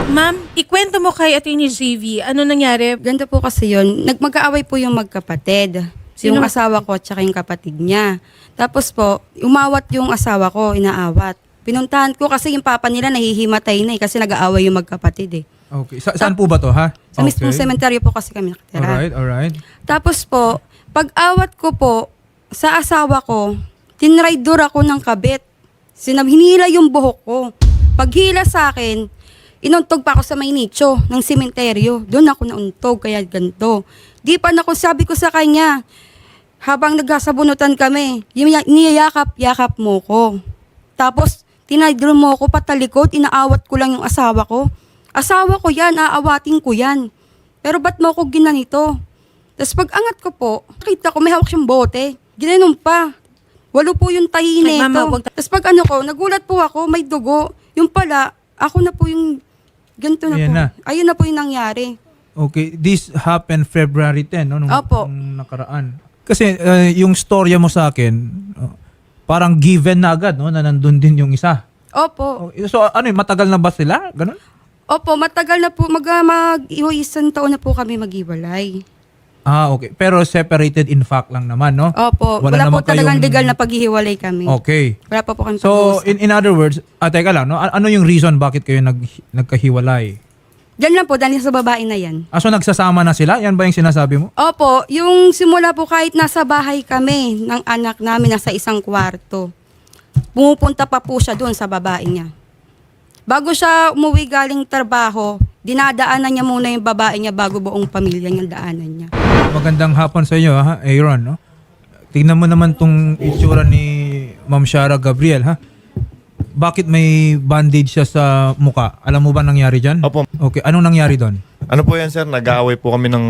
Ma'am, ikwento mo kay Atty. JV, ano nangyari? Ganito po kasi yun. Mag-aaway po yung magkapatid. Sino? Yung asawa ko at saka yung kapatid niya. Tapos po, umawat yung asawa ko, inaawat. Pinuntahan ko kasi yung papa nila nahihimatay na kasi nag-aaway yung magkapatid eh. Okay. Saan po ba to, ha? Sa mismong sementeryo po kasi kami nakatira. Alright. Tapos po, pag-awat ko po sa asawa ko, tinraidor ako ng kabit. Hinila yung buhok ko. Paghila sa akin, inuntog pa ako sa may nicho ng sementeryo. Doon ako nauntog, kaya ganito. Di pa na ako, sabi ko sa kanya, habang nagkasabunutan kami, niyayakap-yakap mo ko. Tapos, tinaydro mo ko patalikod, inaawat ko lang yung asawa ko. Asawa ko yan, aawatin ko yan. Pero ba't mo ako ginanito? Tapos pag angat ko po, nakita ko may hawak siyang bote. Ginanon pa. 8 po yung tahi Ay, nito. mama, wag- Tapos pag ano ko, nagulat po ako, may dugo. Yung pala, ako na po yung ganito na Ayan po. na. Ayun na po yung nangyari. Okay. This happened February 10, no? Opo. Nung nakaraan. Kasi yung storya mo sa akin, parang given na agad, no? Na nandun din yung isa. Opo. So, ano yun? Matagal na ba sila? Ganun? Opo, matagal na po, isang taon na po kami maghiwalay. Ah, okay. Pero separated in fact lang naman, no? Opo, wala po naman talagang kayong- legal na paghihiwalay kami. Okay. Wala pa po kami So, pag-uusap. in other words, teka lang, no? Ano yung reason bakit kayo nagkahiwalay? Diyan lang po, dahil sa babae na yan. So, nagsasama na sila? Yan ba yung sinasabi mo? Opo, yung simula po kahit nasa bahay kami ng anak namin, nasa isang kwarto, pumupunta pa po siya doon sa babae niya. Bago siya umuwi galing trabaho, dinadaanan niya muna yung babae niya bago buong pamilya niya daanan niya. Magandang hapon sa iyo, ha, Aaron, no? Tingnan mo naman tong itsura ni Ma'am Shara Gabriel, ha? Bakit may bandage siya sa muka? Alam mo ba nangyari dyan? Opo. Okay, anong nangyari doon? Ano po yan, sir? Nag-aaway po kami ng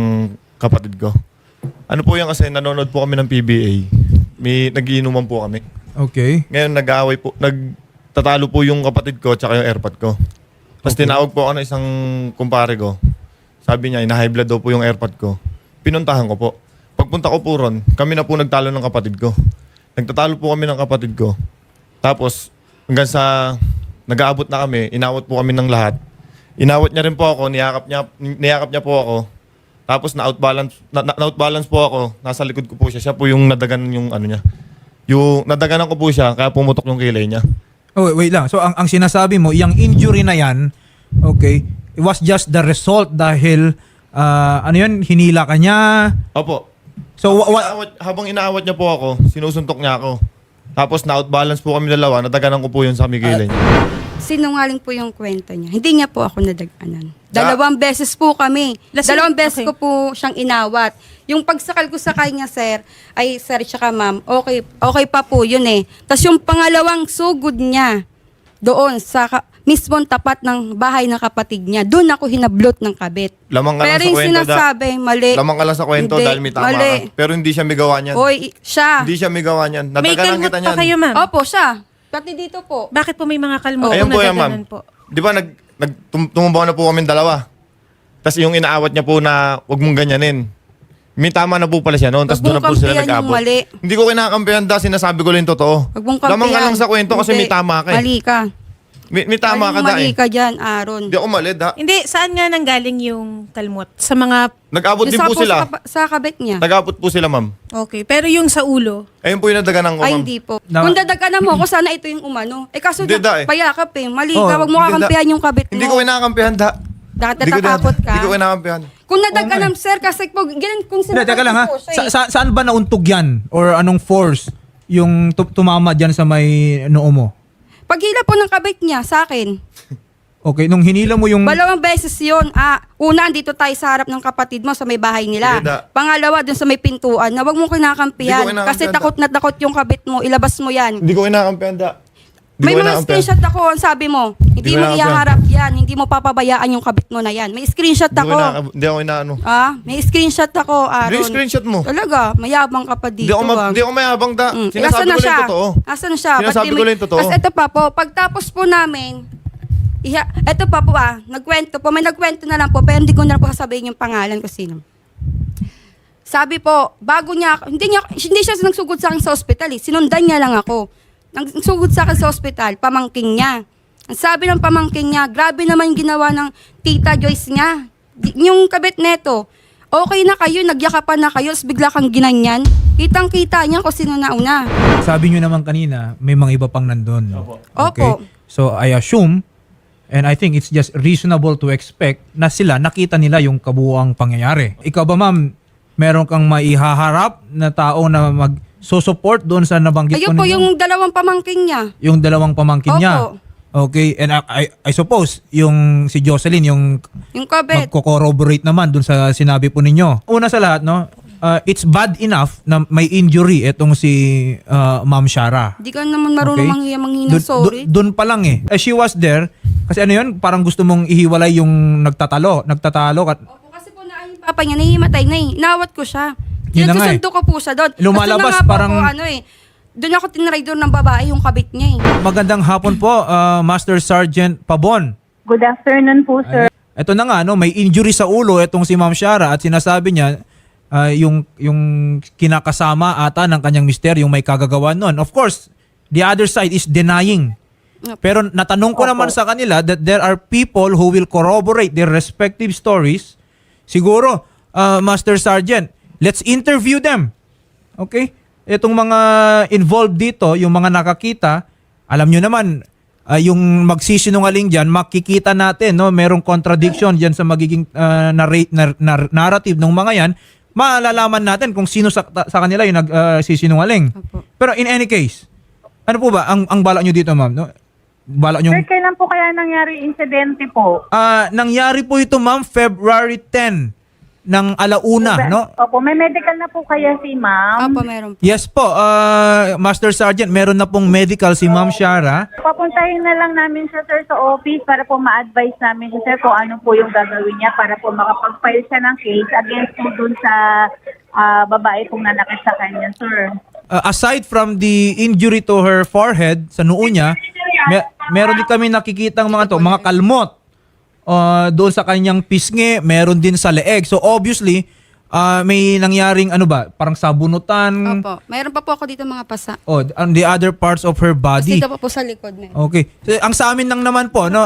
kapatid ko. Ano po yan kasi nanonood po kami ng PBA. Nagiinuman po kami. Okay. Ngayon nag-aaway po, nagtatalo po yung kapatid ko tsaka yung airpod ko. Tapos Okay. tinawag po ako ng isang kumpare ko. Sabi niya, ina-high blood daw po yung airpod ko. Pinuntahan ko po. Pagpunta ko po ron, kami na po nagtalo ng kapatid ko. Nagtatalo po kami ng kapatid ko. Tapos hanggang sa nag-aabot na kami, inawat po kami ng lahat. Inawat niya rin po ako, niyakap niya po ako. Tapos na-outbalance po ako. Nasa likod ko po siya. Siya po yung nadaganan yung ano niya. Yung nadaganan ko po siya, kaya pumutok yung kilay niya. Oh, wait lang. So, ang sinasabi mo, yung injury na yan, okay, it was just the result dahil, ano yun, hinila ka niya. Opo. So, Habang inaawat niya po ako, sinusuntok niya ako. Tapos na-outbalance po kami dalawa, nadaganan ko po yun sa kilay niya. Sinungaling po yung kwento niya. Hindi niya po ako nadaganan. 2 beses po kami. Lasing- 2 beses okay. ko po siyang inawat. Yung pagsakal ko sa kanya, sir, tsaka ma'am, okay pa po yun eh. Tapos yung pangalawang sugod niya, doon sa mismong tapat ng bahay ng kapatid niya, doon ako hinablot ng kabit. Lamang ka lang Pero sa yung kwento. sinasabi, mali. Lamang ka lang sa kwento Hindi, dahil may tama mali. ka. Pero hindi siya migawa niyan. Hoy, siya. Hindi siya migawa niyan. May Nadaganan kalmot kita pa niyan. kayo, ma'am? Opo, siya. Pati dito po. Bakit po may mga kalmo Ayun po po yan, nadaganan ma'am. po? Di ba tumumbaw na po kami dalawa. Tapos yung inaawat niya po na wag mong ganyanin. May tama na po pala siya noon. Tapos Wag doon na mong po sila kampihan yung nag-abot. mali. Hindi ko kinakampihan sinasabi ko lang yung totoo. Wag mong kampihan. Lamang ka lang sa kwento kasi Hindi. may tama ka eh. Mali ka. May tama ka Mali dahil. ka dyan, Aaron. Hindi ako mali da. Hindi, saan nga nanggaling yung kalmot? Sa mga... Nag-abot din po sila. Sa kabit niya. Nag-abot po sila, ma'am. Okay, pero yung sa ulo, Ayun po yung nadaganan ko, Ay, ma'am. hindi po. Na- Kung dadaganan mo ako, sana ito yung umano. Kaso Hindi, da, eh. payakap eh. Mali Oh, ka, wag mo Hindi, kakampihan yung kabit mo. Hindi ko kinakampihan da. Natatakot ka. Hindi ko kinakampihan. Kung nadaganam, sir, kasi po, ganun, kung Hindi, teka lang, ha? po siya eh. Saan ba nauntog yan? Or anong force yung tumama dyan sa may noo mo? Paghila po ng kabit niya sa akin, Okay, nung hinila mo yung... 2 beses yun. Una, dito tayo sa harap ng kapatid mo sa may bahay nila. Hindi, da. Pangalawa, dun sa may pintuan, na wag mo kinakampihan. Hindi ko kinakampihan, Kasi da. takot na takot yung kabit mo, ilabas mo yan. Hindi ko kinakampihan da. Hindi May ko mga kinakampihan. screenshot ako, ang sabi mo, hindi Hindi ko mo nakakapyan. ihaharap yan, hindi mo papabayaan yung kabit mo na yan. May screenshot Hindi ko ako. Hindi ako inaano. May screenshot ako, Hindi Aaron. screenshot mo. Talaga, mayabang ka pa dito. Hindi ako mayabang da. Asan Sinasabi na ko lang siya? yung totoo. Asan na siya? Sinasabi ko lang yung totoo. Tapos ito pa po, pagtapos po namin, ito pa po nagkwento po, may nagkwento na lang po, pero hindi ko na po sasabihin yung pangalan ko sino. Sabi po, bago niya, hindi siya nagsugod sa akin sa ospital eh. Sinundan niya lang ako. Nagsugod sa akin sa ospital, pamangking niya. Ang sabi ng pamangking niya, grabe naman yung ginawa ng Tita Joyce niya. Yung kabit neto, okay na kayo, nagyakapan na kayo, tapos bigla kang ginanyan. Kitang-kita niya kung sino nauna. Sabi nyo naman kanina, may mga iba pang nandun. Opo. So I assume, and I think it's just reasonable to expect na sila, nakita nila yung kabuuang pangyayari. Ikaw ba ma'am, meron kang maihaharap na tao na mag-support doon sa nabanggit Ayun ko po, ninyo? yung dalawang pamangking niya. Yung dalawang pamangkin niya. Opo. Okay, and I suppose yung si Jocelyn yung Yung kabit. magko-corroborate naman dun sa sinabi po ninyo. Una sa lahat, no, it's bad enough na may injury itong si Ma'am Shara. Di ka naman marunong manghina, sorry. Doon pa lang eh. She was there kasi ano yun, parang gusto mong ihiwalay yung nagtatalo. Opo, kasi po na yung papa niya, nahimatay na eh. Inawat ko siya. Yun na nga Sinagsusundo ko po siya doon. Lumalabas Gusto na nga po parang- ako, doon ako tinry doon ng babae, yung kabit niya eh. Magandang hapon po, Master Sergeant Pabon. Good afternoon po, sir. Ito na nga, no, may injury sa ulo itong si Ma'am Shara at sinasabi niya yung kinakasama ata ng kanyang mister yung may kagagawa nun. Of course, the other side is denying. Pero natanong ko naman sa kanila that there are people who will corroborate their respective stories. Siguro, Master Sergeant, let's interview them. Okay? Itong mga involved dito, yung mga nakakita, alam nyo naman, yung magsisinungaling dyan, makikita natin, no, merong contradiction dyan sa magiging narrative ng mga yan, malalaman natin kung sino sa kanila yung nagsisinungaling. Opo. Pero in any case, ano po ba ang balak nyo dito, ma'am? No? Balak nyo? Sir, kailan po kaya nangyari yung insidente po? Nangyari po ito, ma'am, February 10 ng alauna, no? Opo, may medical na po kaya si ma'am? Opo, meron po. Yes po, Master Sergeant, meron na pong medical si Ma'am Shara. Papuntahin na lang namin siya, sir, sa office para po ma-advise namin siya, sir, kung ano po yung gagawin niya para po makapag-file siya ng case against po dun sa babae pong nanakit sa kanya, sir. Aside from the injury to her forehead, sa noo niya, meron din kami nakikitang mga kalmot. Doon sa kanyang pisngi, meron din sa leeg. So obviously, may nangyaring parang sabunutan. Opo. Mayroon pa po ako dito mga pasa. On the other parts of her Kasi body. dito pa po sa likod. Meron. Okay. So, ang sa amin lang naman po, no,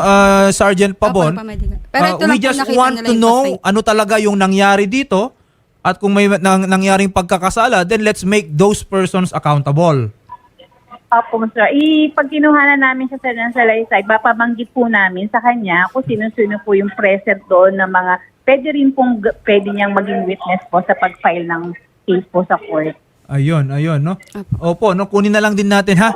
Sergeant Pabon, Opo, pa-medical. Pero ito we lang po just nakita want nila to yung know pasay. ano talaga yung nangyari dito at kung may nangyaring pagkakasala, then let's make those persons accountable. Opo, sir. Pag kinuha na namin siya sa salaysay, papabanggit po namin sa kanya kung sino-sino po yung present doon na mga pwede niyang maging witness po sa pag-file ng case po sa court. Ayun, no? Opo, no, kunin na lang din natin ha,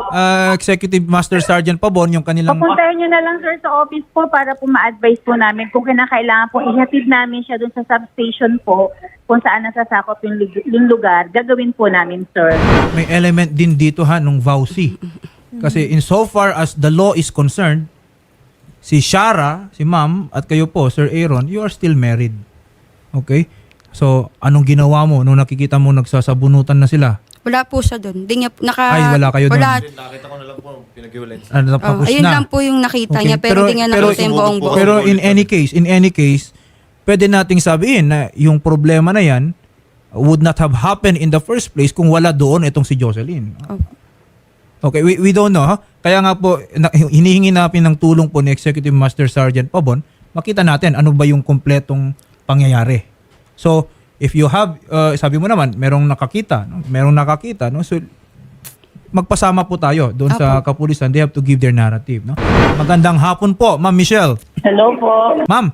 Executive Master Sergeant Pabon, yung kanilang... Papuntahin nyo na lang, sir, sa office po para po ma-advise po namin kung kinakailangan po ihatid namin siya doon sa substation po kung saan nasasakop yung lugar, gagawin po namin, sir. May element din dito ha, nung vowsy. Kasi insofar as the law is concerned, si Shara, si Ma'am, at kayo po, Sir Aaron, you are still married. Okay? So, anong ginawa mo nung nakikita mo nagsasabunutan na sila? Wala po siya doon. Di niya, Ay, wala kayo doon. Nakita ko na lang po, pinag-iwalay. Tapos Ayun na. lang po yung nakita Okay, niya, pero di nga nakita yung buong buo. Pero in any case, pwede nating sabihin na yung problema na yan would not have happened in the first place kung wala doon itong si Jocelyn. Okay, we don't know. Ha? Kaya nga po, hinihingi natin ng tulong po ni Executive Master Sergeant Pabon, makita natin ano ba yung kompletong pangyayari. So, if you have, sabi mo naman, merong nakakita, no? So, magpasama po tayo doon sa kapulisan. They have to give their narrative, no? Magandang hapon po, Ma'am Michelle. Hello po. Ma'am,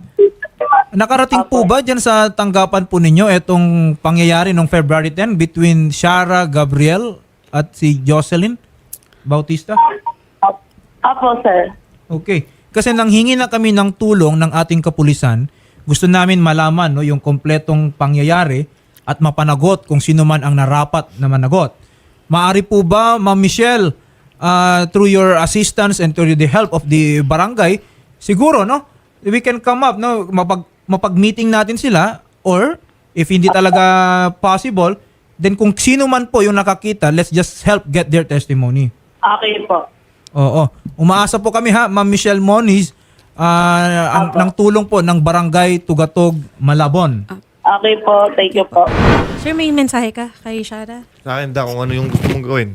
nakarating po ba dyan sa tanggapan po ninyo itong pangyayari noong February 10 between Shara Gabriel at si Jocelyn Bautista? Opo, sir. Okay. Kasi nanghingi na kami ng tulong ng ating kapulisan. Gusto namin malaman no, yung kompletong pangyayari at mapanagot kung sino man ang narapat na managot. Maari po ba, Ma'am Michelle, through your assistance and through the help of the barangay, siguro, no, we can come up, no, mapag-meeting natin sila, or if hindi talaga possible, then kung sino man po yung nakakita, let's just help get their testimony. Okay po. Oo. Umaasa po kami ha, Ma'am Michelle Moniz, ng tulong po ng Barangay Tugatog, Malabon. Okay po. Thank you po. Sir, may mensahe ka kay Shara? Sa akin kung ano yung gusto mong gawin.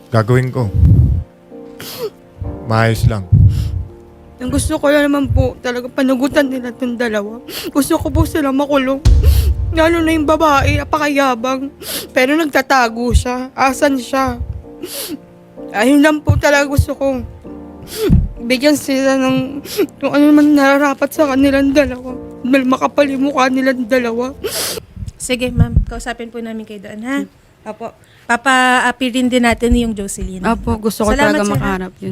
Gagawin ko. maayos lang. Ang gusto ko lang naman po, talaga panagutan nila itong dalawa. Gusto ko po sila makulong. Lalo na yung babae, apakayabang. Pero nagtatago siya. Asan siya? Ayun lang po talaga gusto ko. Bigyan sila ng kung ano man nararapat sa kanilang dalawa. Dahil makapal yung mukha nilang dalawa. Sige, ma'am. Kausapin po namin kayo doon, ha? Apo. Papa-appeal din natin yung Jocelyn. Apo, gusto ko Salamat, talaga sir, ha? makaharap yun.